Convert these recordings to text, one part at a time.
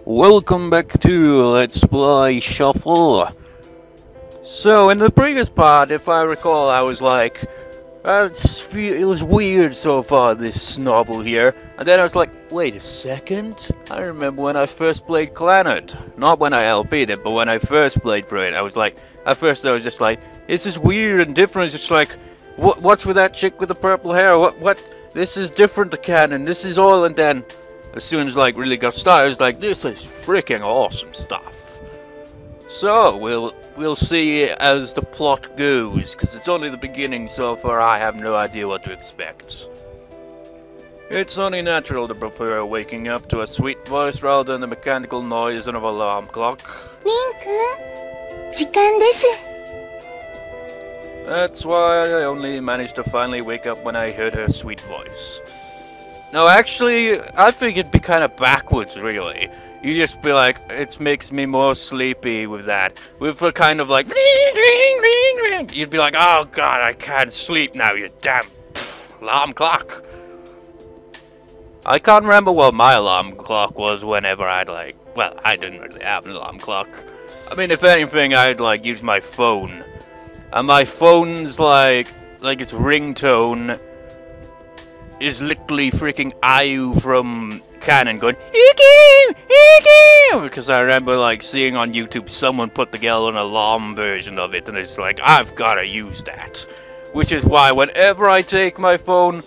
Welcome back to Let's Play Shuffle. So, in the previous part, if I recall, I was like, it was weird so far, this novel here. And then I was like, wait a second. I remember when I first played Clannad. Not when I LP'd it, but when I first played for it. I was like, at first I was just like, this is weird and different. It's just like, what's with that chick with the purple hair? What? This is different to canon. This is all, and then as soon as really got started, I was like, this is freaking awesome stuff. So we'll see as the plot goes, because it's only the beginning so far. I have no idea what to expect. It's only natural to prefer waking up to a sweet voice rather than the mechanical noise of an alarm clock. Link, 時間です。 That's why I only managed to finally wake up when I heard her sweet voice. No, actually, I think it'd be kind of backwards, really. You just be like, it makes me more sleepy with that. With a kind of like, you'd be like, oh god, I can't sleep now, you damn alarm clock. I can't remember what my alarm clock was whenever I'd well, I didn't really have an alarm clock. I mean, if anything, I'd use my phone. And my phone's like its ringtone is literally freaking Ayu from Canon going Iku! Iku! Because I remember seeing on YouTube someone put together an alarm version of it, and it's like, I've gotta use that. Which is why whenever I take my phone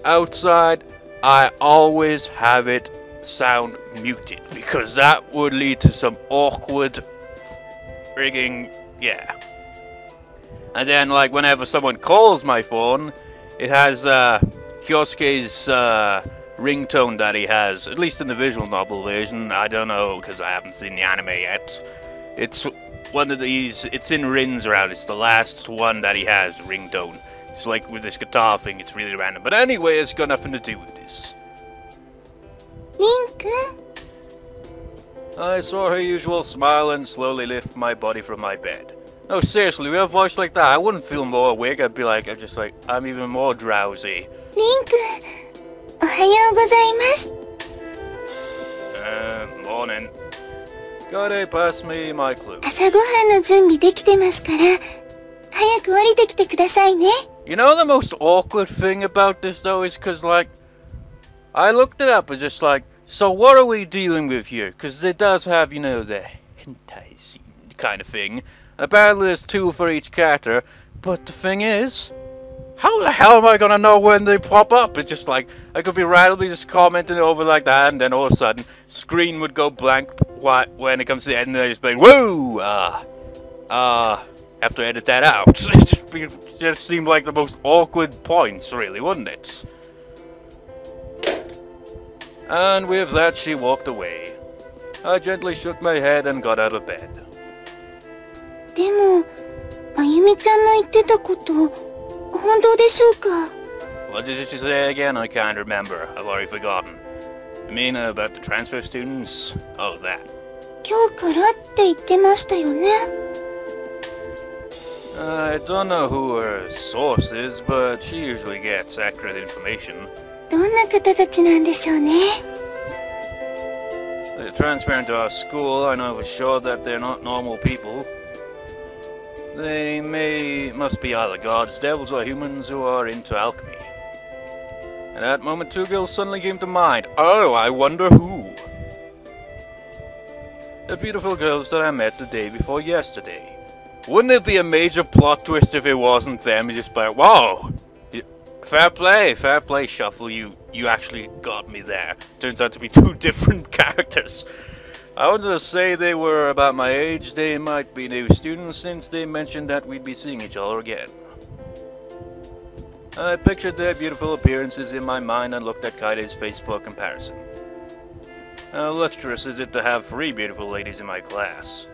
outside, I always have it sound muted, because that would lead to some awkward frigging, yeah. And then whenever someone calls my phone, it has Kyosuke's ringtone that he has, at least in the visual novel version. I don't know, because I haven't seen the anime yet. It's one of these, it's in Rin's route, it's the last one that he has, ringtone. It's with this guitar thing, it's really random. But anyway, it's got nothing to do with this. Link. I saw her usual smile and slowly lift my body from my bed. No, seriously, with a voice like that, I wouldn't feel more awake. I'd be I'm even more drowsy. Link, おはようございます。Morning. Gotta pass me my clue. 朝ごはんの準備できてますから、早く降りてきてくださいね。You know the most awkward thing about this though is because I looked it up and just so what are we dealing with here? Because it does have, you know, the hentai scene kind of thing. Apparently there's 2 for each character, but the thing is, how the hell am I gonna know when they pop up? It's just I could be randomly just commenting over that, and then all of a sudden, screen would go blank when it comes to the end, and I just be like, whoa! Have to edit that out. It just seemed like the most awkward points, really, wouldn't it? And with that, she walked away. I gently shook my head and got out of bed. でも、あゆみちゃんの言ってたこと、本当でしょうか? What did she say again? I can't remember. I've already forgotten. You mean about the transfer students? Oh, that. 今日からって言ってましたよね。I don't know who her source is, but she usually gets accurate information. どんな方たちなんでしょうね。They're transferring to our school. I know for sure that they're not normal people. They must be either gods, devils, or humans who are into alchemy. At that moment, 2 girls suddenly came to mind. Oh, I wonder who? The beautiful girls that I met the day before yesterday. Wouldn't it be a major plot twist if it wasn't them? You just be like, whoa! Fair play, Shuffle. You actually got me there. Turns out to be 2 different characters. I wanted to say they were about my age. They might be new students since they mentioned that we'd be seeing each other again. I pictured their beautiful appearances in my mind and looked at Kaide's face for comparison. How luxurious is it to have 3 beautiful ladies in my class?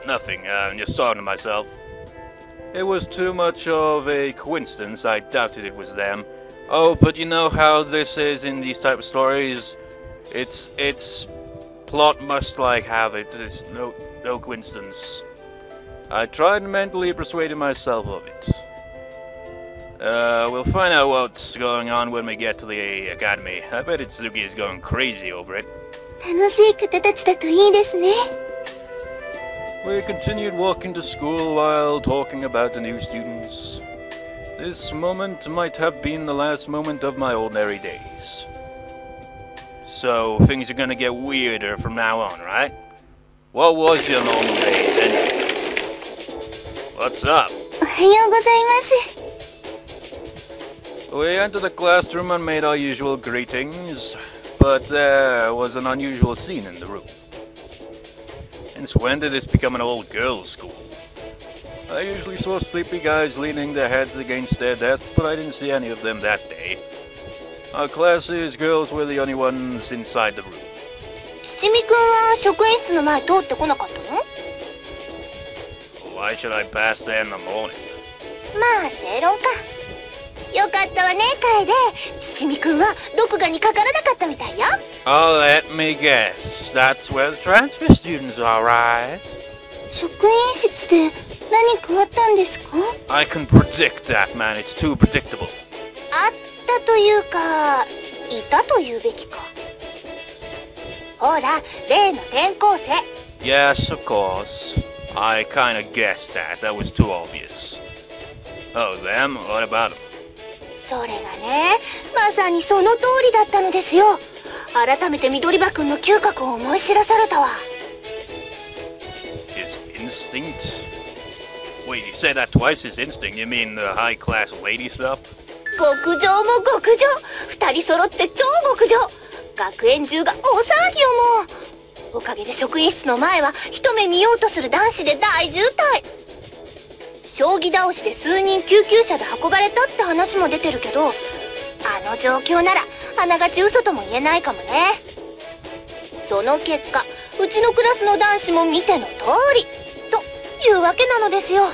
Nothing. I'm just talking to myself. It was too much of a coincidence. I doubted it was them. Oh, but you know how this is in these type of stories? It's plot must have it. There's no coincidence. I tried mentally persuading myself of it. We'll find out what's going on when we get to the academy. I bet Itsuki is going crazy over it. 楽しい方たちだといいですね。We continued walking to school while talking about the new students. This moment might have been the last moment of my ordinary days. So, things are gonna get weirder from now on, right? What was your normal days anyway? What's up? おはようございます。We entered the classroom and made our usual greetings, but there was an unusual scene in the room. Since when did this become an all-girls school? I usually saw sleepy guys leaning their heads against their desks, but I didn't see any of them that day. Our classes, girls were the only ones inside the room. 土見くんは職員室の前通ってこなかったの？ Why should I pass there in the morning? まあ正論か。よかったわね、楓。土見くんは毒牙にかからなかったみたいよ。Oh, let me guess. That's where the transfer students are, right? 職員室で何かあったんですか？ I can predict that, man. It's too predictable. あったというか、いたというべきか。ほら、例の転校生。Yes, of course. I kinda guessed that. That was too obvious. Oh, them? What about them? それがね、まさにその通りだったのですよ。改めて緑葉くんの嗅覚を思い知らされたわ。His instinct? Wait, you said that twice, his instinct? You mean the high-class lady stuff? 極上も極上。二人揃って超極上。学園中が大騒ぎよもう。おかげで職員室の前は一目見ようとする男子で大渋滞。将棋倒しで数人救急車で運ばれたって話も出てるけど、あの状況ならあながち嘘とも言えないかもね。その結果、うちのクラスの男子も見ての通りというわけなのですよ。ど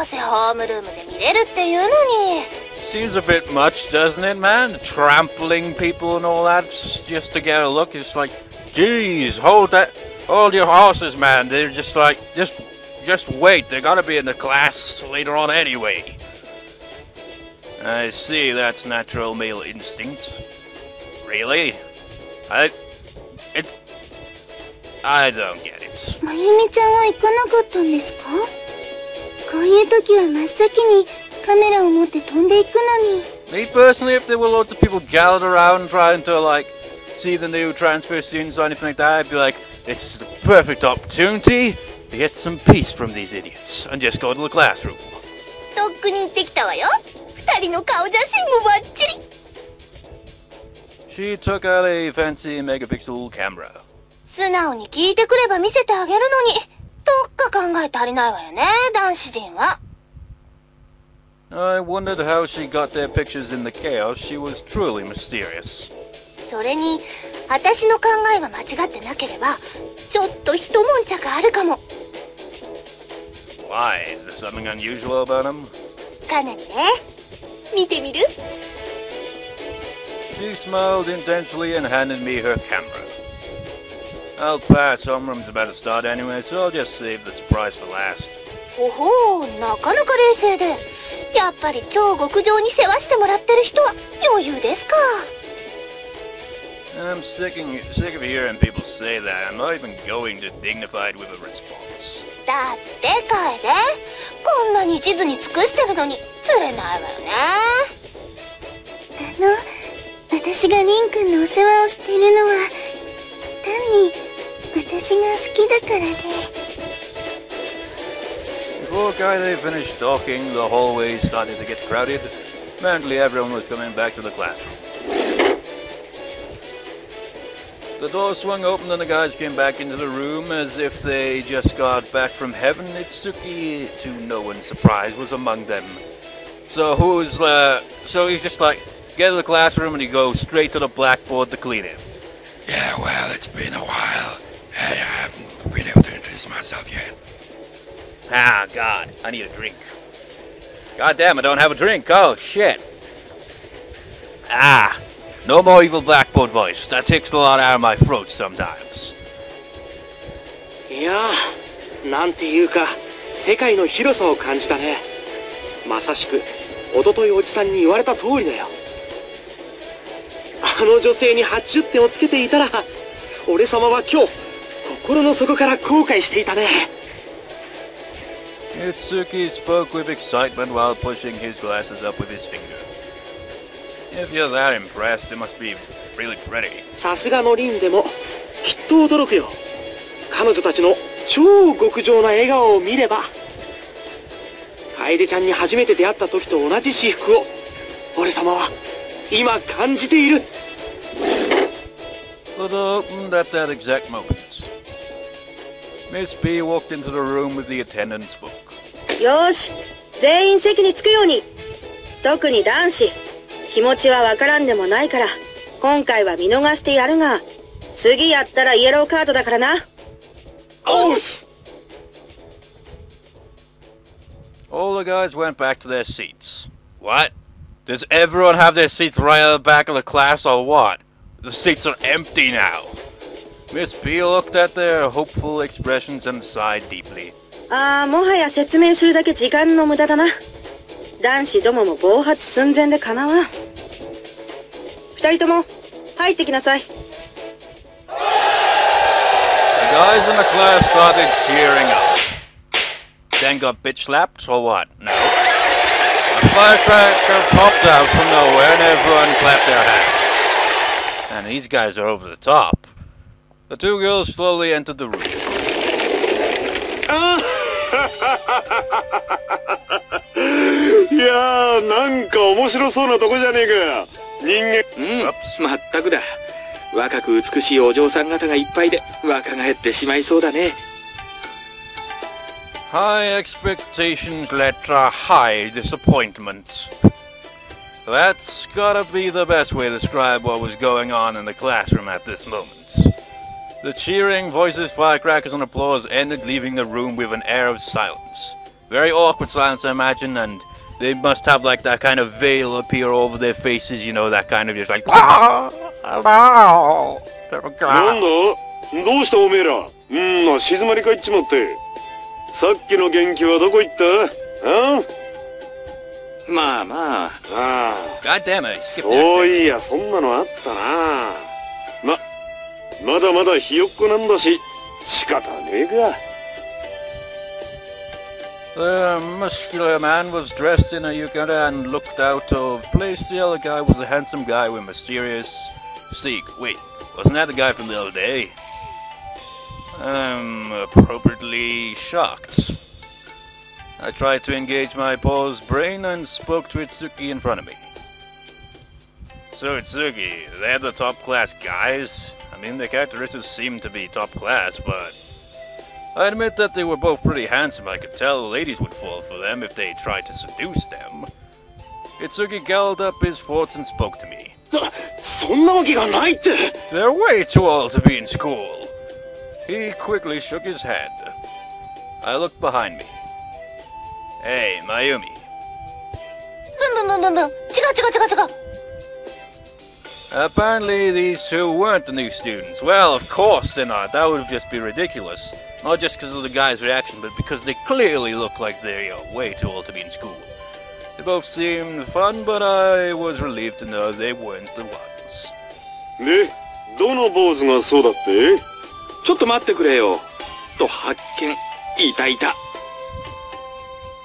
うせホームルームで見れるっていうのに。Seems a bit much, doesn't it, man? Trampling people and all that just to get a look. It's like, geez, hold your horses, man. They're just like, just wait. They're gonna be in the class later on anyway. I see, that's natural male instinct. Really? I don't get it. まゆみちゃんは行かなかったんですか？こういう時は真っ先にカメラを持って飛んでいくのに。Me personally, if there were loads of people gathered around trying to like see the new transfer students or anything like that, I'd be like, this is the perfect opportunity to get some peace from these idiots and just go to the classroom. とっくに行ってきたわよ。二人の顔写真もバッチリ。She took out a fancy megapixel camera. 素直に聞いてくれば見せてあげるのに、どっか考え足りないわよね、男子陣は。I wondered how she got their pictures in the chaos. She was truly mysterious. それに、私の考えが間違ってなければ、ちょっと一悶着あるかも。Why? Is there something unusual about him? かなりね。見てみる？ She smiled intensely and handed me her camera. I'll pass. Homeroom's about to start anyway, so I'll just save the surprise for last. おほう、なかなか冷静で。やっぱり超極上に世話してもらってる人は余裕ですか。I'm sick of hearing people say that. I'm not even going to dignified with a response. だって楓、こんなに地図に尽くしてるのに釣れないわよね。私がリン君のお世話をしているのは単に私が好きだからで。Before Kaide finished talking, the hallway started to get crowded. Apparently everyone was coming back to the classroom. The door swung open and the guys came back into the room as if they just got back from heaven. Itsuki, to no one's surprise, was among them. So he's just like, get to the classroom and you go straight to the blackboard to clean it. Yeah, well, it's been a while. I haven't been able to introduce myself yet. Ah, God, I need a drink. God damn, I don't have a drink. Oh, shit. Ah, no more evil blackboard voice. That takes a lot out of my throat sometimes. いやー、なんていうか世界の広さを感じたね。まさしくおとといおじさんに言われた通りだよ。あの女性に80点をつけていたら、俺様は今日心の底から後悔していたね。Itsuki spoke with excitement while pushing his glasses up with his finger. If you're that impressed, it must be really pretty. さすがのリンでもきっと驚くよ。彼女たちの超極上な笑顔を見れば、楓ちゃんに初めて出会った時と同じ至福を俺様は今感じている。 But at that exact moment, Miss B walked into the room with the attendance book. よーし、全員席に着くように。特に男子、気持ちはわからんでもないから今回は見逃してやるが、次やったらイエローカードだからな。おうす。 All the guys went back to their seats. What? Does everyone have their seats right at the back of the class or what? The seats are empty now. Miss B looked at their hopeful expressions and sighed deeply. ああ、もはや説明するだけ時間の無駄だな。男子どもも暴発寸前でかなわん。二人とも入ってきなさい。 The guys in the class started cheering up. Then got bitch slapped or what? No. A firecracker popped out from nowhere and everyone clapped their hands. And these guys are over the top. The two girls slowly entered the room. いやー、なんか面白そうなとこじゃねえか。人間。まったくだ。若く美しいお嬢さん方がいっぱいで若返ってしまいそうだね。 High expectations led to high disappointment. That's gotta be the best way to describe what was going on in the classroom at this moment. The cheering, voices, firecrackers, and applause ended, leaving the room with an air of silence. Very awkward silence, I imagine, and they must have like that kind of veil appear over their faces, you know, that kind of just like. なんだ？どうしたおめえら？静まり返っちまって。さっきの元気はどこ行った？まあまあ。God damn it! そういや、そんなのあったな。まだまだひよっこなんだし、仕方ねえか。 The muscular man was dressed in a yukata and looked out of place. The other guy was a handsome guy with mysterious Seek. Wait, wasn't that the guy from the other day? I'm appropriately shocked. I tried to engage my paused brain and spoke to Itsuki in front of me. So Itsuki, they're the top class guys? I mean, their characteristics seem to be top class, but I admit that they were both pretty handsome. I could tell the ladies would fall for them if they tried to seduce them. Itsuki galled up his thoughts and spoke to me. そんなわけがないって。 They're way too old to be in school. He quickly shook his head. I looked behind me. Hey, Mayumi. 違う。 Apparently these two weren't the new students. Well, of course they're not. That would just be ridiculous. Not just because of the guy's reaction, but because they clearly look like they're way too old to be in school. They both seemed fun, but I was relieved to know they weren't the ones. で、どの坊主がそうだって？ちょっと待ってくれよ。と発見。いた。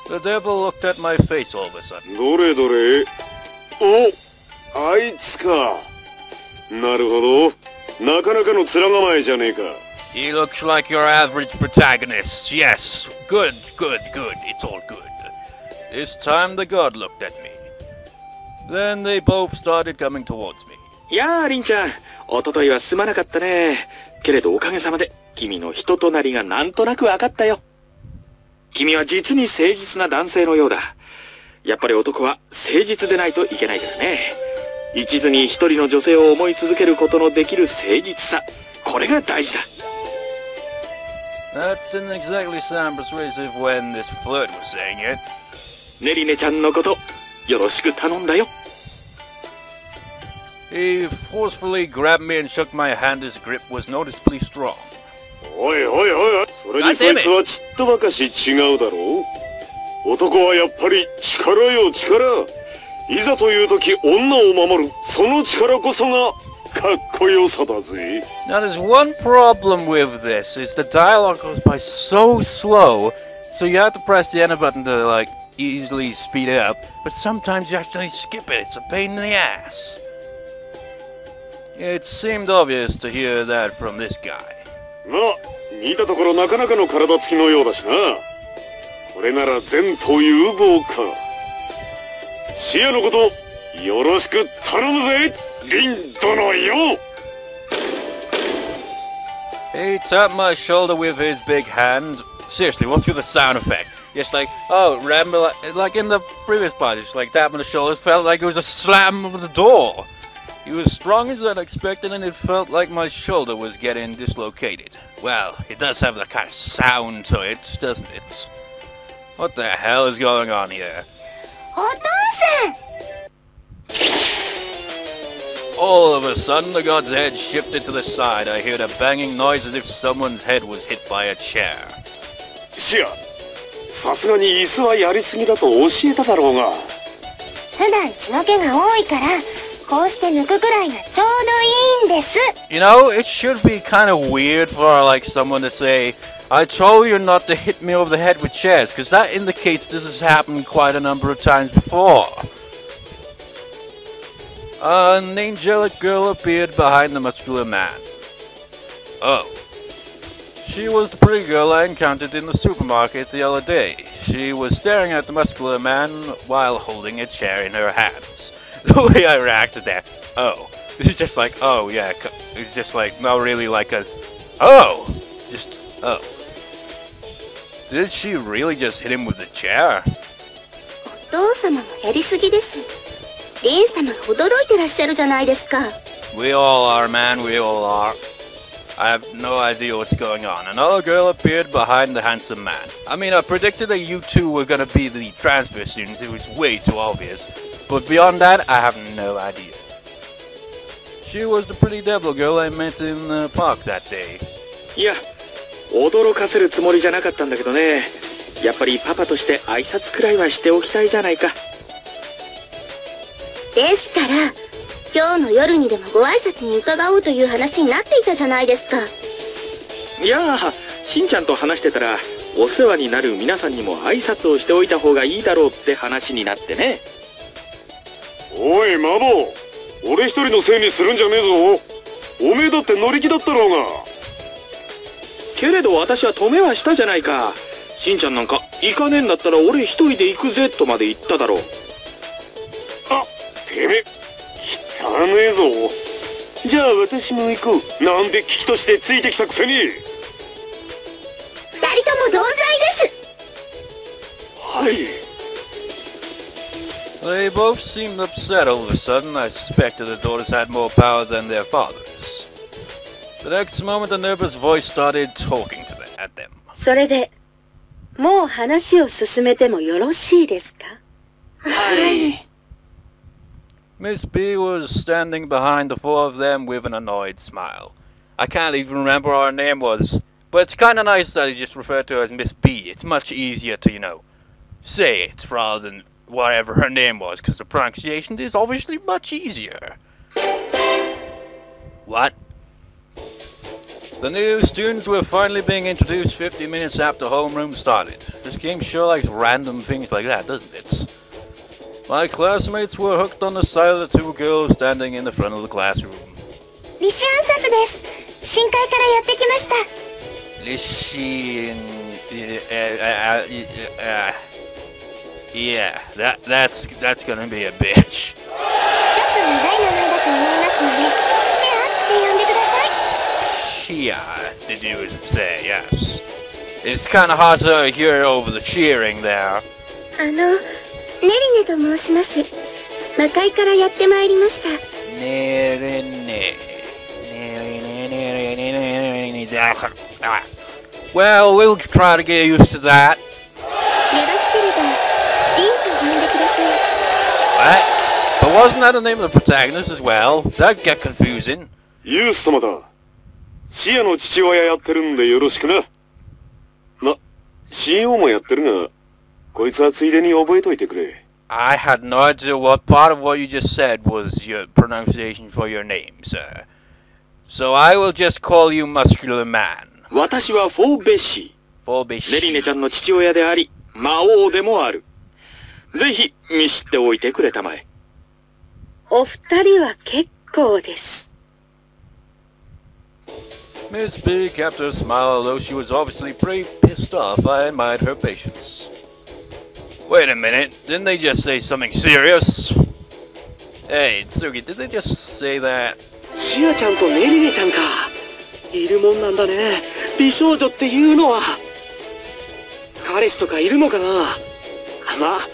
The devil looked at my face all of a sudden. どれどれ？お、あいつか。なるほど。なかなかの面構えじゃねえか。 He looks like your average protagonist. Yes, good. It's all good. This time the god looked at me. Then they both started coming towards me. いやー、りんちゃん、おとといはすまなかったね。けれどおかげさまで君の人となりがなんとなく分かったよ。君は実に誠実な男性のようだ。やっぱり男は誠実でないといけないからね。一途に一人の女性を思い続けることのできる誠実さ、これが大事だ。 That didn't exactly sound persuasive when this flirt was saying it. ねりねちゃんのことよろしく頼んだよ。 He forcefully grabbed me and shook my hand. His grip was noticeably strong. おい、それにそいつはちっとばかし違うだろう。男はやっぱり力よ力。いざという時女を守るその力こそがかっこよさだぜ。 Now there's one problem with this, is the dialogue goes by so slow, so you have to press the enter button to like easily speed it up, but sometimes you actually skip it, it's a pain in the ass. It seemed obvious to hear that from this guy. まあ見たところなかなかの体つきのようだしな。これなら前途有望か。視野のことよろしく頼むぜリン殿よ。 He tapped my shoulder with his big hand. Seriously, what's with the sound effect? Just like, oh, remember, like in the previous part, just like tapping the shoulder, it felt like it was a slam of the door. He was stronger than expected, and it felt like my shoulder was getting dislocated. Well, it does have that kind of sound to it, doesn't it? What the hell is going on here? お父さん All of a sudden, the god's head shifted to the side. I heard a banging noise as if someone's head was hit by a chair. 視野、さすがに椅子はやりすぎだと教えただろうが。普段血の気が多いからこうして抜くくらいがちょうどいいんです。 You know, it should be kind of weird for like someone to say, I told you not to hit me over the head with chairs, because that indicates this has happened quite a number of times before. An angelic girl appeared behind the muscular man. Oh. She was the pretty girl I encountered in the supermarket the other day. She was staring at the muscular man while holding a chair in her hands. The way I reacted there. Oh. It's just like, oh yeah. It's just like, not really like a... Oh! Just, oh. Did she really just hit him with the chair? お父様もやりすぎです。リン様が驚いてらっしゃるじゃないですか。 We all are, man, we all are. I have no idea what's going on. Another girl appeared behind the handsome man. I mean, I predicted that you two were gonna be the transfer students. It was way too obvious. But beyond that, I have no idea. She was the pretty devil girl I met in the park that day. いや、驚かせるつもりじゃなかったんだけどね。やっぱりパパとして挨拶くらいはしておきたいじゃないか。ですから今日の夜にでもご挨拶に伺おうという話になっていたじゃないですか。いやー、しんちゃんと話してたらお世話になる皆さんにも挨拶をしておいた方がいいだろうって話になってね。おいマボ、俺一人のせいにするんじゃねえぞ。おめえだって乗り気だったろうが。けれど私は止めはしたじゃないか。しんちゃんなんか行かねえんだったら俺一人で行くぜとまで言っただろう。あ、てめえ汚ねえぞ。じゃあ私も行こう。なんで危機としてついてきたくせに。二人とも同罪です。はい。They both seemed upset all of a sudden. I suspected the daughters had more power than their fathers. The next moment, a nervous voice started talking to them, at them. それで、もう話を進めてもよろしいですか？はい。 Miss B was standing behind the four of them with an annoyed smile. I can't even remember what her name was, but it's kind of nice that he just referred to her as Miss B. It's much easier to, you know, say it rather than whatever her name was, because the pronunciation is obviously much easier. What? The new students were finally being introduced 50 minutes after homeroom started. This game sure likes random things like that, doesn't it? My classmates were hooked on the side of the two girls standing in the front of the classroom. リシアンサスです。深海からやってきました。Yeah, that's gonna be a bitch. ちょっと長い名前だと思いますので、シアって呼んでください。 Chia, did you say? Yes. It's kind of hard to hear over the cheering there. ネリネと申します。魔界からやってまいりました。Well, we'll try to get used to that. よろしければリンと呼んでください。 What? But wasn't that the name of the protagonist as well? That'd get confusing. ユース様だ。シアの父親やってるんでよろしくな。ま、シオもやってるが、こいつはついでに覚えといてくれ。I had no idea what part of what you just said was your pronunciation for your name, sir. So I will just call you Muscular Man. 私はフォーベッシー。レリネちゃんの父親であり、魔王でもある。ぜひ見知っておいてくれたまえ。お二人は結構です。Miss B kept her smile, although she was obviously pretty pissed off. I admired her patience. Wait a minute, didn't they just say something serious? Hey, Tsugi, did they just say that? シアちゃんとネリネちゃんか。いるもんなんだね。美少女っていうのは。彼氏とかいるのかな。まあ、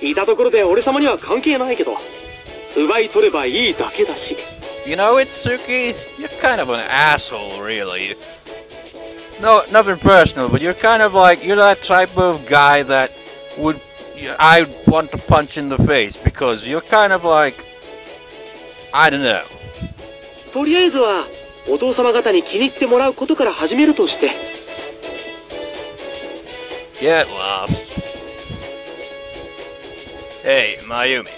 いたところで俺様には関係ないけど、奪い取ればいいだけだし。You know, Itsuki, you're kind of an asshole, really. No, nothing personal, but you're kind of like, you're that type of guy that I want to punch in the face, because you're kind of like, I don't know. とりあえずは、お父様方に気に入ってもらうことから始めるとして。Get lost. Hey, Mayumi.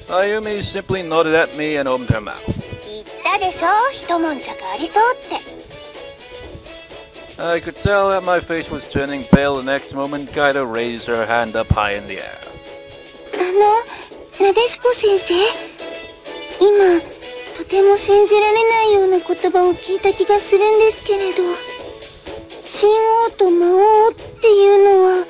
Mayumi simply nodded at me and opened her mouth. 言ったでしょ、一悶着ありそうって。I could tell that my face was turning pale. The next moment, Kaido raised her hand up high in the air. なでしこ先生、今とても信じられないような言葉を聞いた気がするんですけれど、神王と魔王っていうのは。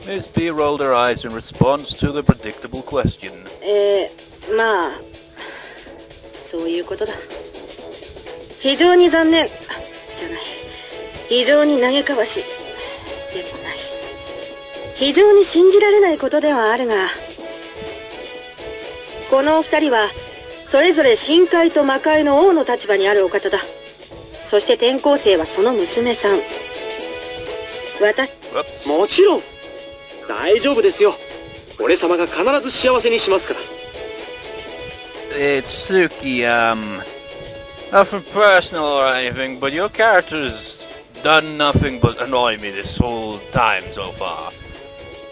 Miss B rolled her eyes in response to the predictable question. まあ、そういうことだ。非常に残念じゃない。非常に嘆かわしでもない。非常に信じられないことではあるが、このお二人はそれぞれ深海と魔界の王の立場にあるお方だ。そして転校生はその娘さん。もちろん大丈夫ですよ。俺様が必ず幸せにしますから。Tsuki, nothing personal or anything, but your character's done nothing but annoy me this whole time so far.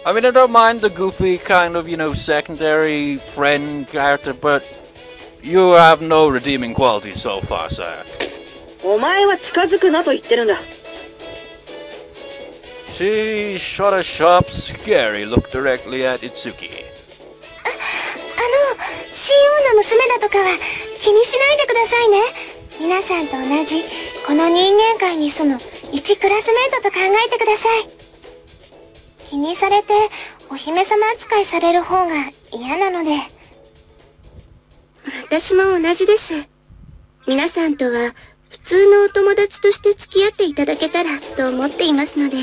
I mean, I don't mind the goofy kind of, you know, secondary friend character, but you have no redeeming qualities so far, sir. お前は近づくなと言ってるんだ。She shot a sharp, scary look directly at Itsuki. 神王の娘だとかは気にしないでくださいね。皆さんと同じこの人間界に住む一クラスメートと考えてください。気にされてお姫様扱いされる方が嫌なので。私も同じです。皆さんとは普通のお友達として付き合っていただけたらと思っていますので。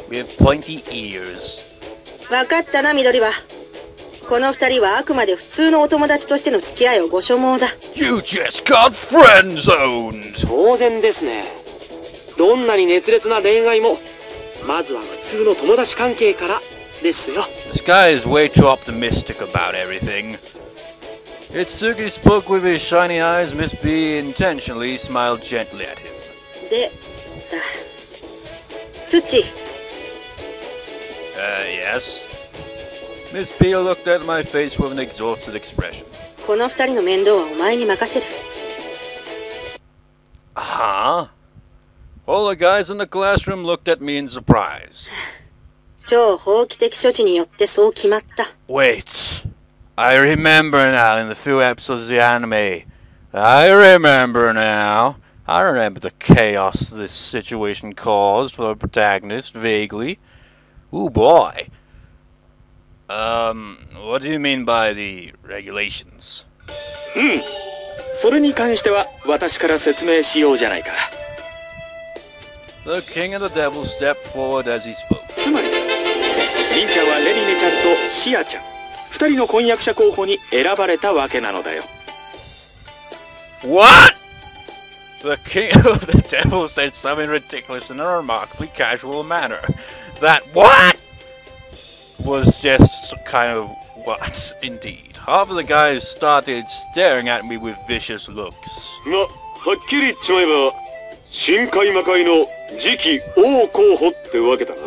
With pointy ears. 分かったな、緑は。この二人はあくまで普通のお友達としての付き合いをご所望だ。You just got friend zoned! 当然ですね。どんなに熱烈な恋愛も、まずは普通の友達関係からですよ。This guy is way too optimistic about everything. Itsuki spoke with his shiny eyes. Miss B intentionally smiled gently at him. で、土。Yes? Miss B looked at my face with an exhausted expression. この二人の面倒はお前に任せる。Huh? All the guys in the classroom looked at me in surprise. 超法規的処置によってそう決まった。Wait. I remember now in the few episodes of the anime. I remember now. I remember the chaos this situation caused for the protagonist, vaguely. Ooh boy. What do you mean by the regulations? それに関しては私から説明しようじゃないか。The king and the devil stepped forward as he spoke. つまり、リンちゃんはレリネちゃんとシアちゃん、二人の婚約者候補に選ばれたわけなのだよ。What? The king of the devil said something ridiculous in a remarkably casual manner. That what? Was just kind of what, indeed. Half of the guys started staring at me with vicious looks. はっきり言っちまえば、深海魔界の次期王候補ってわけだな。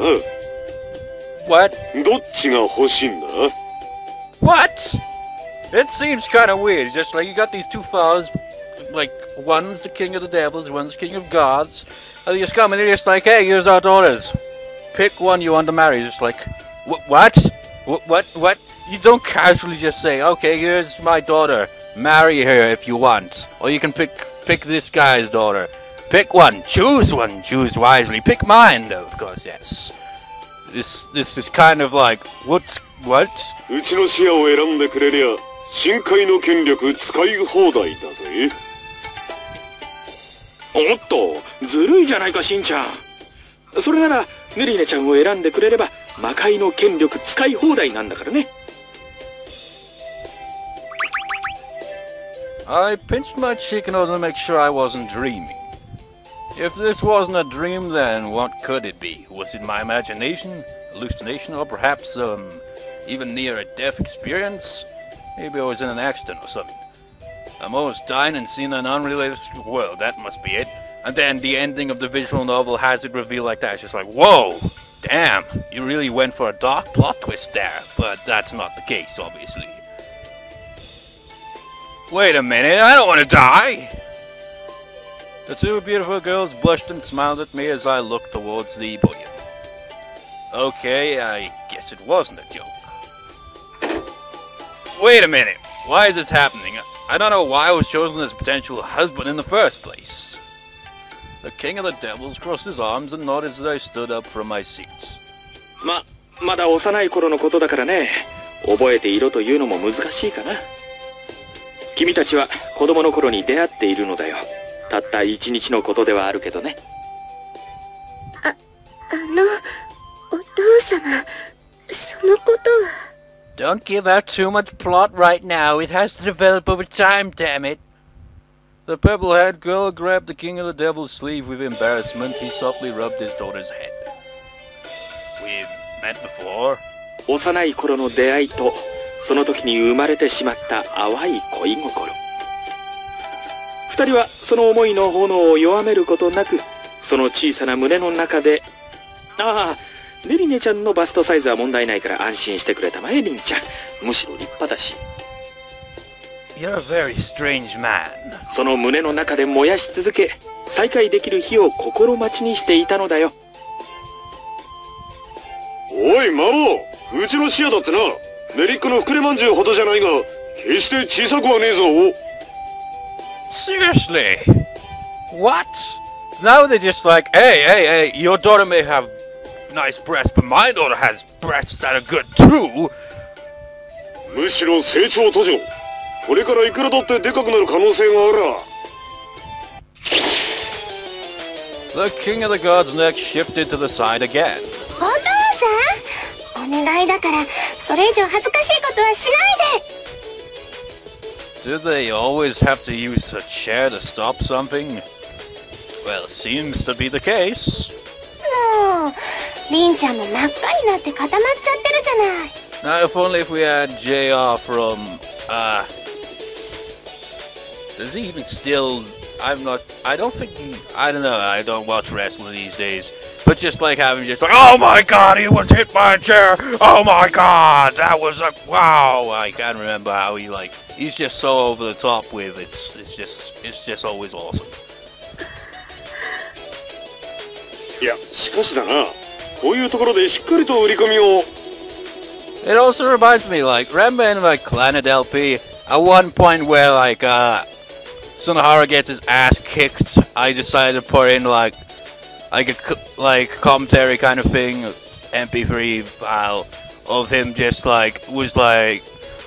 What? どっちが欲しいんだ？ What? It seems kind of weird. Just like you got these two fathers, like one's the king of the devils, one's king of gods. And they just come and they're just like, hey, here's our daughters. Pick one you want to marry. Just like, what? What? You don't casually just say, okay, here's my daughter. Marry her if you want. Or you can pick this guy's daughter. Pick one. Choose one. Choose wisely. Pick mine, though, of course, yes. This is kind of like, what? うちの視野を選んでくれりゃ深海の権力使い放題だぜ。おっと、ずるいじゃないか、しんちゃん。それならネリネちゃんを選んでくれれば魔界の権力使い放題なんだからね。I pinched my cheek in order to make sure I wasn't dreaming. If this wasn't a dream, then what could it be? Was it my imagination, hallucination, or perhaps even near-a-death experience? Maybe I was in an accident or something. I'm almost dying and seeing an unrelated world, that must be it. And then the ending of the visual novel has it revealed like that. It's just like, whoa! Damn! You really went for a dark plot twist there. But that's not the case, obviously. Wait a minute, I don't want to die! The two beautiful girls blushed and smiled at me as I looked towards the podium. Okay, I guess it wasn't a joke. Wait a minute, why is this happening? I don't know why I was chosen as a potential husband in the first place. The king of the devils crossed his arms and nodded as I stood up from my seat. まだ幼い頃のことだからね。覚えていろというのも難しいかな。君たちは子供の頃に出会っているのだよ。たった一日のことではあるけどね。お父様、そのことは。Don't give out too much plot right now. It has to develop over time, damn it. The purple-haired girl grabbed the king of the devil's sleeve with embarrassment. He softly rubbed his daughter's head. We've met before. 幼い頃の出会いと、その時に生まれてしまった淡い恋心。二人はその思いの炎を弱めることなく、その小さな胸の中で、ネリネちゃんのバストサイズは問題ないから安心してくれたまえ、リンちゃん。むしろ立派だし。You're a very strange man. その胸の中で燃やし続け、再会できる日を心待ちにしていたのだよ。おいマモ、うちの視野だってな、練りっこの膨れまんじゅうほどじゃないが決して小さくはねえぞ。 Seriously? What? Now they're just like, hey, your daughter may have nice breasts, but my daughter has breasts that are good too. むしろ成長途上。これからいくらだってでかくなる可能性があら。 The king of the gods next shifted to the side again. お父さん、お願いだからそれ以上恥ずかしいことはしないで。 Do they always have to use a chair to stop something? Well, seems to be the case. もう、リンちゃんも真っ赤になって固まっちゃってるじゃない。 Now, if only if we had JR from, does he even still, I don't know, I don't watch wrestling these days. But just like having just like, oh my god, he was hit by a chair! Oh my god, that was a, wow! I can't remember how he's just so over the top with it. It's just always awesome. いや、しかしだな、こういうところでしっかりと売り込みを。 It also reminds me, remember in Planet LP, at one point where Sunahara gets his ass kicked, I decided to put in a commentary kind of thing, MP3 file of him just was like,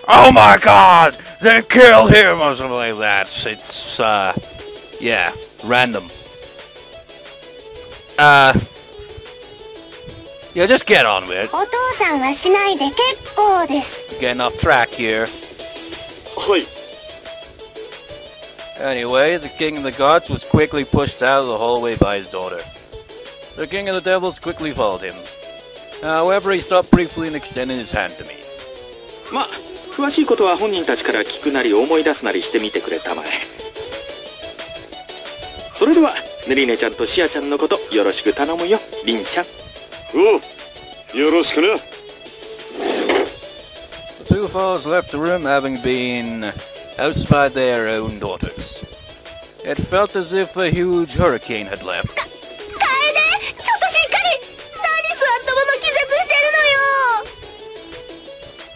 oh my god, they killed him or something like that. It's yeah, random. Yeah, just get on with it. お父さんはしないで結構です。 Getting off track here. はい。 Anyway, the king of the gods was quickly pushed out of the hallway by his daughter. The king of the devils quickly followed him. However, he stopped briefly and extended his hand to me. まあ、詳しいことは本人たちから聞くなり思い出すなりしてみてくれたまえ。それではぬりねちゃんとシアちゃんのことよろしく頼むよ、りんちゃん。おう、よろしくな。The two foals left the room having been housed by their own daughters. It felt as if a huge hurricane had left. 楓、ちょっとしっかり。何座ったまま気絶してる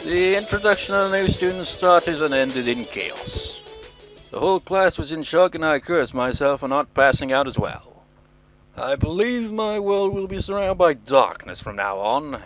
のよ。 The introduction of the new students started and ended in chaos. The whole class was in shock and I cursed myself for not passing out as well. I believe my world will be surrounded by darkness from now on.